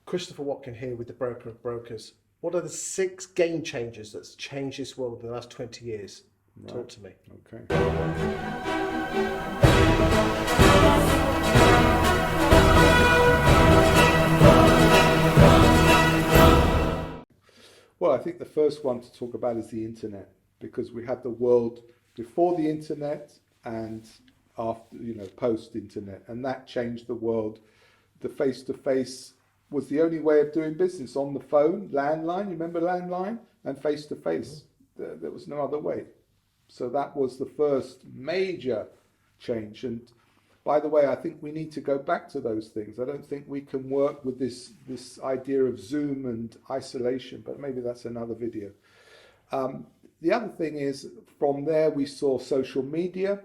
Christopher Watkin here with the Broker of Brokers. What are the 6 game changers that's changed this world in the last 20 years? Right. Talk to me. Okay. Well, I think the first one to talk about is the internet, because we had the world before the internet and after, post internet, and that changed the world. The face-to-face was the only way of doing business, on the phone, landline, you remember landline, and face-to-face. There was no other way. So that was the first major change. And by the way, I think we need to go back to those things. I don't think we can work with this idea of Zoom and isolation, but maybe that's another video. The other thing is, from there we saw social media,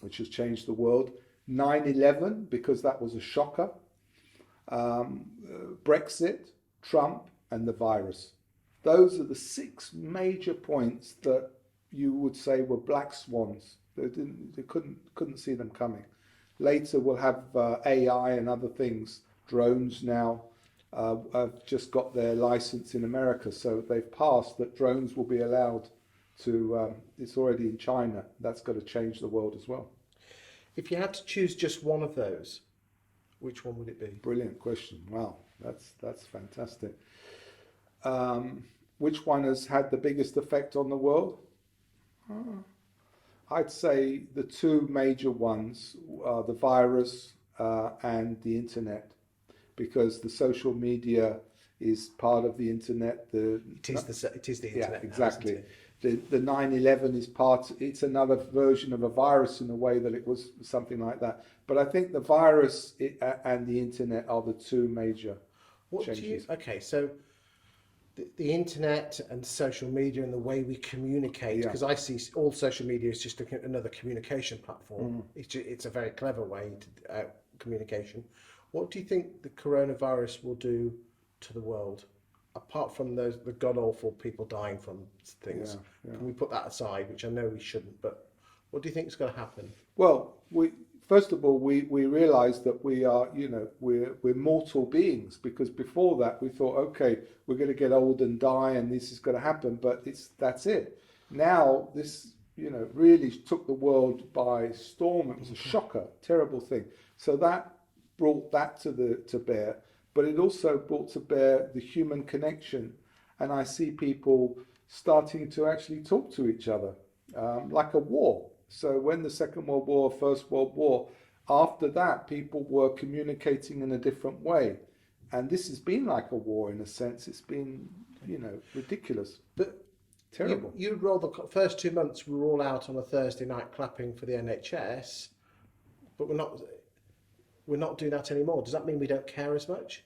which has changed the world. 9/11, because that was a shocker. Brexit, Trump, and the virus. Those are the 6 major points that you would say were black swans. They couldn't see them coming. Later we'll have AI and other things. Drones now have just got their license in America, so they've passed that drones will be allowed to. It's already in China. That's got to change the world as well. If you had to choose just one of those, which one would it be? Brilliant question. Wow, that's fantastic. Which one has had the biggest effect on the world? I'd say the 2 major ones are the virus and the internet, because the social media is part of the internet. It is the internet. Yeah, exactly. Now, isn't it? The 9/11 is it's another version of a virus in a way that it was something like that. But I think the virus and the internet are the 2 major changes. Okay, so the internet and social media and the way we communicate, because I see all social media is just another communication platform. It's a very clever way to communication. What do you think the coronavirus will do to the world? Apart from the god-awful people dying from things, can we put that aside, which I know we shouldn't, but what do you think is going to happen? Well, first of all, we realise that we are, we're mortal beings, because before that we thought, okay, we're going to get old and die and this is going to happen, but that's it. Now this, really took the world by storm. It was a shocker, terrible thing. So that brought that to bear. But it also brought to bear the human connection. And I see people starting to actually talk to each other, like a war. So when the Second World War, First World War, after that, people were communicating in a different way. And this has been like a war in a sense. It's been, ridiculous. But terrible. You'd roll the first 2 months, we were all out on a Thursday night clapping for the NHS, but we're not doing that anymore. Does that mean we don't care as much?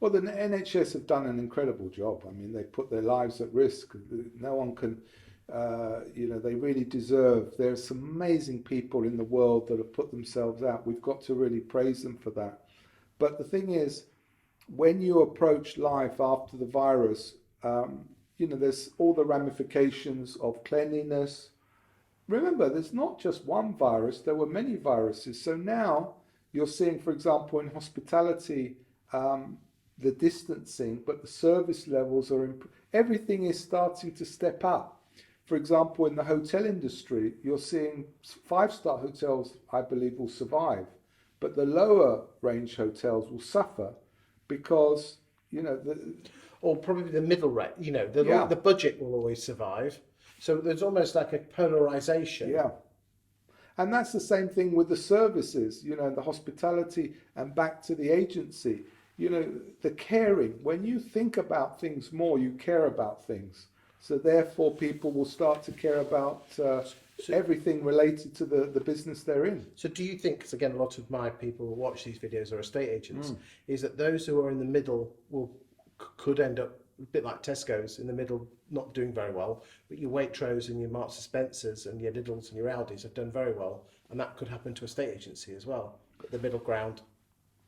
Well, the NHS have done an incredible job. I mean, they put their lives at risk. No one can, they really deserve. There's some amazing people in the world that have put themselves out. We've got to really praise them for that. But the thing is, when you approach life after the virus, there's all the ramifications of cleanliness. Remember, there's not just one virus. There were many viruses. So now you're seeing, for example, in hospitality, the distancing, but the service levels are everything is starting to step up. For example, in the hotel industry, you're seeing 5-star hotels, I believe, will survive, but the lower range hotels will suffer because or probably the middle rate. The budget will always survive. So there's almost like a polarization. Yeah. And that's the same thing with the services, the hospitality, and back to the agency. The caring. When you think about things more, you care about things. So therefore, people will start to care about everything related to the business they're in. So do you think, because again, a lot of my people who watch these videos are estate agents, is that those who are in the middle could end up a bit like Tesco's in the middle, not doing very well, but your Waitrose and your Marks and Spencers and your Lidls and your Aldis have done very well, and that could happen to a estate agency as well, the middle ground?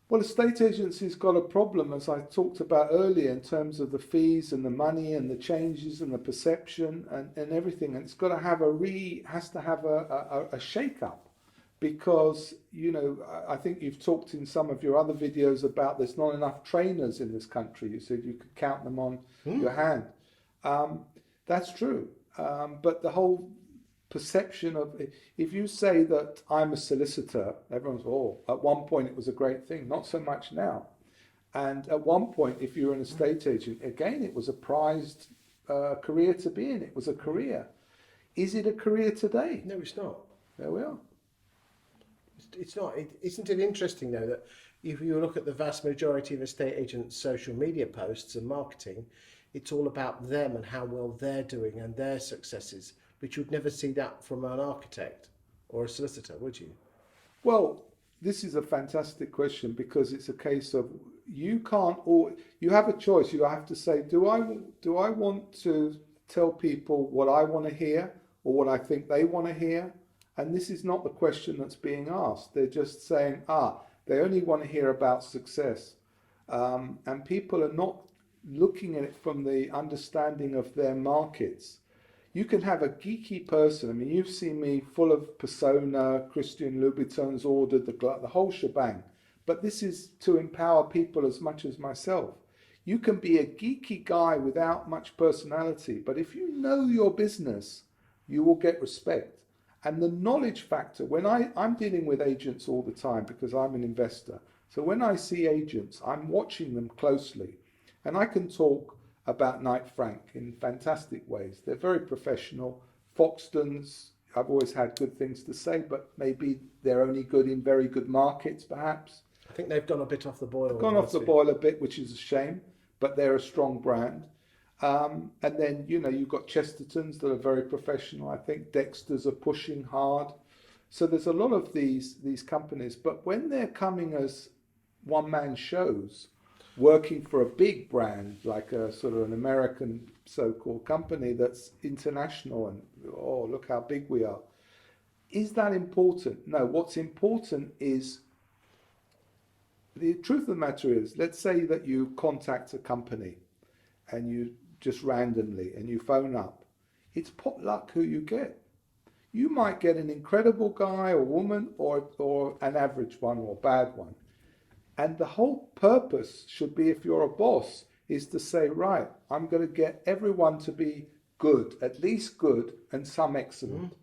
Well, estate agency's got a problem, as I talked about earlier, in terms of the fees and the money and the changes and the perception and everything. And it's got to have has to have a shake-up, because, you know, I think you've talked in some of your other videos about there's not enough trainers in this country. You said you could count them on your hand. That's true. But the whole perception of, if you say that I'm a solicitor, everyone's, oh, at one point it was a great thing, not so much now. And at one point, if you're an estate agent, again, it was a prized career to be in. It was a career. Is it a career today? No, it's not. There we are. It's not. Isn't it interesting though that if you look at the vast majority of estate agents' social media posts and marketing, it's all about them and how well they're doing and their successes. But you'd never see that from an architect or a solicitor, would you? Well, this is a fantastic question because it's a case of you can't, or you have a choice. You have to say, do I want to tell people what I want to hear or what I think they want to hear? And this is not the question that's being asked. They're just saying, they only want to hear about success. And people are not looking at it from the understanding of their markets. You can have a geeky person. I mean, you've seen me full of persona, Christian Louboutin's ordered, the whole shebang. But this is to empower people as much as myself. You can be a geeky guy without much personality, but if you know your business, you will get respect. And the knowledge factor, when I'm dealing with agents all the time because I'm an investor. So when I see agents, I'm watching them closely. And I can talk about Knight Frank in fantastic ways. They're very professional. Foxtons, I've always had good things to say, but maybe they're only good in very good markets, perhaps. I think they've gone a bit off the boil. They've gone off the boil a bit, which is a shame, but they're a strong brand. And then, you know, you've got Chestertons that are very professional. I think Dexter's are pushing hard. So there's a lot of these companies, but when they're coming as one-man shows, working for a big brand, like a sort of an American so-called company that's international and, oh, look how big we are. Is that important? No, what's important is, the truth of the matter is, let's say that you contact a company and you just randomly and you phone up. It's pot luck who you get. You might get an incredible guy or woman or an average one or bad one. And the whole purpose should be, if you're a boss, is to say, right, I'm going to get everyone to be good, at least good, and some excellent.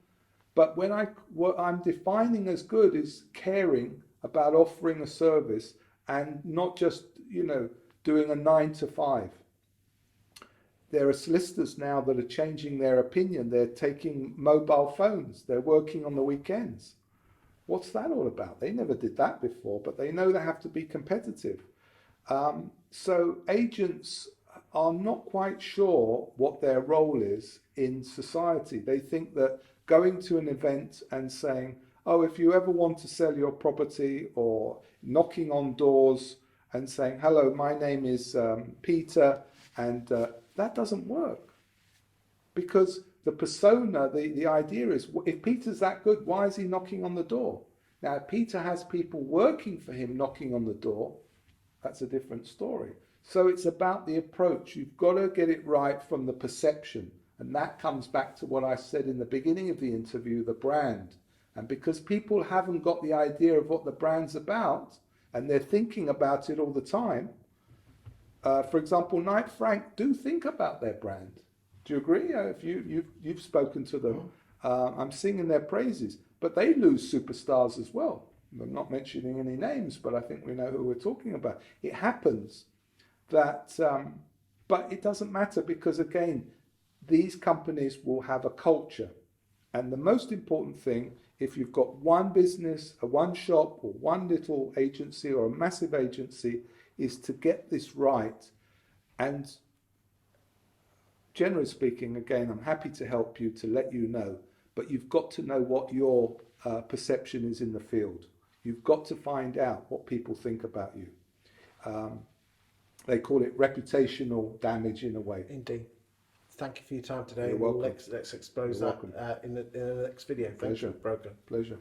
But what I'm defining as good is caring about offering a service and not just, you know, doing a 9 to 5. There are solicitors now that are changing their opinion. They're taking mobile phones. They're working on the weekends. What's that all about? They never did that before, but they know they have to be competitive. So agents are not quite sure what their role is in society. They think that going to an event and saying, oh, if you ever want to sell your property, or knocking on doors and saying, hello, my name is Peter, and that doesn't work. Because the persona, the idea is, if Peter's that good, why is he knocking on the door? Now, if Peter has people working for him knocking on the door, that's a different story. So it's about the approach. You've got to get it right from the perception. And that comes back to what I said in the beginning of the interview, the brand. And because people haven't got the idea of what the brand's about, and they're thinking about it all the time, for example, Knight Frank do think about their brand. Do you agree? If you've spoken to them, I'm singing their praises. But they lose superstars as well. I'm not mentioning any names, but I think we know who we're talking about. It happens that, but it doesn't matter because, again, these companies will have a culture. And the most important thing, if you've got one business, one shop, or one little agency or a massive agency, is to get this right. And generally speaking, again, I'm happy to help you, to let you know, but you've got to know what your perception is in the field. You've got to find out what people think about you. They call it reputational damage in a way. Indeed. Thank you for your time today. You're welcome. Let's expose You're that in the next video. Thank Pleasure. you, Broker. Pleasure.